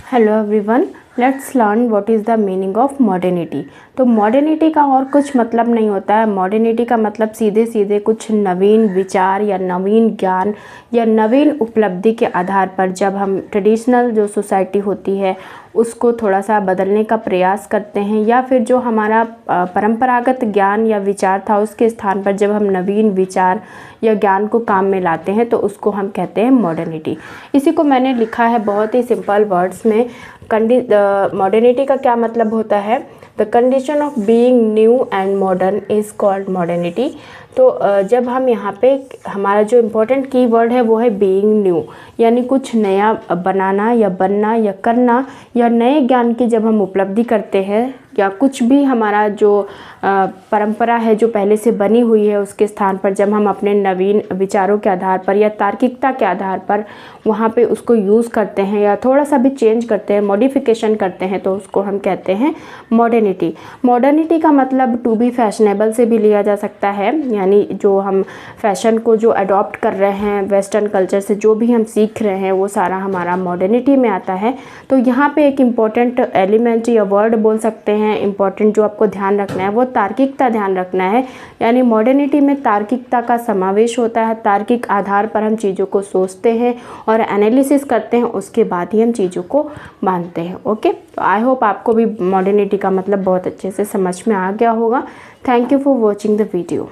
Hello everyone, let's learn what is the meaning of modernity. तो modernity का और कुछ मतलब नहीं होता है। मॉडर्निटी का मतलब सीधे सीधे कुछ नवीन विचार या नवीन ज्ञान या नवीन उपलब्धि के आधार पर जब हम ट्रेडिशनल जो सोसाइटी होती है उसको थोड़ा सा बदलने का प्रयास करते हैं, या फिर जो हमारा परंपरागत ज्ञान या विचार था उसके स्थान पर जब हम नवीन विचार या ज्ञान को काम में लाते हैं तो उसको हम कहते हैं मॉडर्निटी। इसी को मैंने लिखा है बहुत ही सिंपल वर्ड्स में। मॉडर्निटी का क्या मतलब होता है? The condition of being new and modern is called modernity. तो जब हम यहाँ पे हमारा जो इम्पोर्टेंट की वर्ड है वो है बीइंग न्यू, यानी कुछ नया बनाना या बनना या करना, या नए ज्ञान की जब हम उपलब्धि करते हैं, या कुछ भी हमारा जो परंपरा है जो पहले से बनी हुई है उसके स्थान पर जब हम अपने नवीन विचारों के आधार पर या तार्किकता के आधार पर वहाँ पे उसको यूज़ करते हैं या थोड़ा सा भी चेंज करते हैं, मॉडिफिकेशन करते हैं, तो उसको हम कहते हैं मॉडर्निटी। मॉडर्निटी का मतलब टू बी फैशनेबल से भी लिया जा सकता है, यानी जो हम फैशन को जो अडॉप्ट कर रहे हैं, वेस्टर्न कल्चर से जो भी हम सीख रहे हैं वो सारा हमारा मॉडर्निटी में आता है। तो यहाँ पे एक इम्पॉर्टेंट एलिमेंट या वर्ड बोल सकते हैं, इम्पॉर्टेंट जो आपको ध्यान रखना है वो तार्किकता ध्यान रखना है। यानी मॉडर्निटी में तार्किकता का समावेश होता है। तार्किक आधार पर हम चीज़ों को सोचते हैं और एनालिसिस करते हैं, उसके बाद ही हम चीज़ों को मानते हैं। ओके, तो आई होप आपको भी मॉडर्निटी का मतलब बहुत अच्छे से समझ में आ गया होगा। Thank you for watching the video.